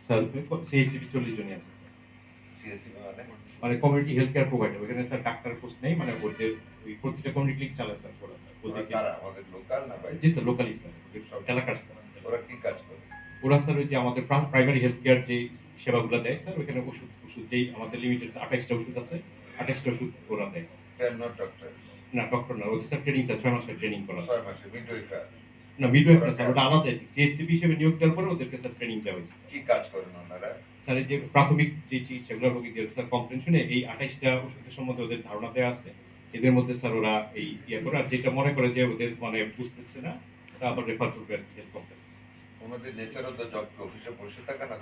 Sir সিএসসিপি 40 জনই আছে sir. সিএসসিপি মানে কমিউনিটি হেলথ কেয়ার প্রোভাইডার, ওখানে স্যার ডাক্তার পোস্ট নেই, মানে ওদের ওই প্রতিটা কমিউনিটি ক্লিনিক চালায় স্যার ওরা স্যার। ওদেরকে কারা আমাদের লোকাল না বাইরে? জি স্যার, লোকালি স্যার, সব এলাকার স্যার। ওরা কি কাজ করে? ওরা স্যার ওই যে আমাদের প্রাইমারি হেলথ কেয়ার যে সেবাগুলো দেয় স্যার, ওখানে ওষুধ যেই আমাদের লিমিটেড 28টা ওষুধ আছে, 28টা ওষুধ ওরা দেয়। দে আর নট ডক্টর? না, ডক্টর না, ওদের স্যার ট্রেনিং স্যার 6 মাসের ট্রেনিং করা। 6 মাসে মিডওয়াইফার? না, মিডওয়াইফ না স্যার, ওটা আলাদা সিএসসিপি হিসেবে নিয়োগ দেওয়ার পরে ওদেরকে স্যার ট্রেনিং দেওয়া হয়েছে। কি কাজ করেন ওনারা? স্যার এই যে প্রাথমিক যে চিকিৎসাগুলো রোগীদের স্যার কমপ্লেন শুনে এই 28টা ওষুধের সম্বন্ধে ওদের ধারণা দেওয়া আছে, এদের মধ্যে স্যার ওরা এই ইয়ে করে, আর যেটা মনে করে যে ওদের মানে বুঝতেছে না তা আবার রেফার করবে আর কি হেলথ কমপ্লেক্স। ওনাদের নেচার অফ দ্য জব কি অফিসে বসে থাকা না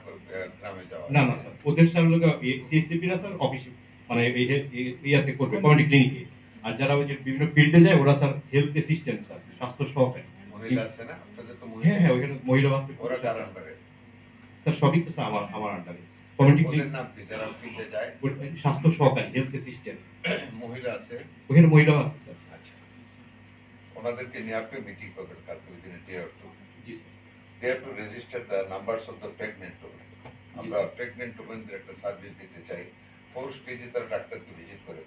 গ্রামে যাওয়া? না না স্যার, ওদের স্যার লোক সিএসসিপি না স্যার অফিসে, মানে এই ইয়াতে করবে কমিউনিটি ক্লিনিকে। আর যারা ওই যে বিভিন্ন ফিল্ডে যায় ওরা স্যার হেলথ অ্যাসিস্ট্যান্ট স্যার, স্বাস্থ্য সহকারী। মহিলা আছে না আপনাদের? তো হ্যাঁ হ্যাঁ, ওখানে মহিলা আছে। ওরা কার আন্ডারে? স্যার সবই তো স্যার আমার আন্ডারে। কমিউনিটি ওদের ক্লিনিক নাম কি যারা ফিল্ডে যায়? স্বাস্থ্য সহকারী, হেলথ অ্যাসিস্ট্যান্ট। মহিলা আছে? ওখানে মহিলাও আছে স্যার। আচ্ছা, ওনাদেরকে নিয়ে আপনি মিটিং করবেন কালকে within a day or two. জি sir. They have to register the numbers of the pregnant women. আমরা প্রেগনেন্ট ওমেনদের একটা সার্ভিস দিতে চাই। 4 স্টেজে তারা ডাক্তারকে ভিজিট করে,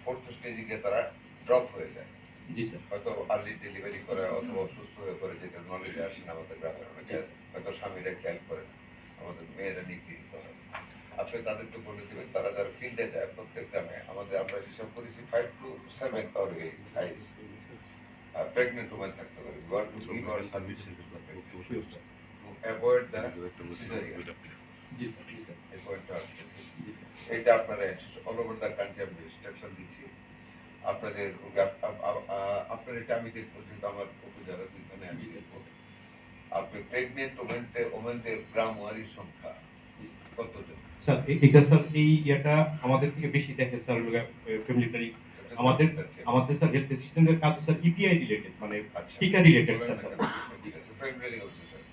4th স্টেজে গিয়ে তারা ড্রপ হয়ে যায়। জি স্যার। হয়তো আর্লি ডেলিভারি করে অথবা অসুস্থ হয়ে পড়ে, যেটা নলেজে আসে না আমাদের গ্রামের অনেকে। হয়তো স্বামীরা খেয়াল করে না, আমাদের মেয়েরা নিগৃহীত হয়। আপনি তাদেরকে বলে দেবেন, তারা যারা ফিল্ডে যায় প্রত্যেক গ্রামে, আমরা হিসাব করেছি 5 to 7 or 8 pregnant women থাকতে পারে। We want to give our services to the pregnant to avoid the cesarean. G sir, G sir. এই পয়েন্টটা আসছে। এটা আপনারা অল ওভার দ্য কান্ট্রি আমি ইনস্ট্রাকশন দিচ্ছি আপনাদের। আপনার এটা আমি দেখবো, যেহেতু আমার উপজেলা দুইখানে আমি দেখবো। আপনি প্রেগনেন্ট ওমেনদের গ্রাম ওয়ারির সংখ্যা কতজন? স্যার এটা স্যার এই ইয়েটা আমাদের থেকে বেশি দেখে স্যার ফ্যামিলি প্ল্যানিং। আমাদের স্যার হেলথ অ্যাসিস্ট্যান্টের কাজ স্যার ইপিআই রিলেটেড, মানে টিকা রিলেটেড স্যার। ফ্যামিলি প্ল্যানিং হচ্ছে স্যার।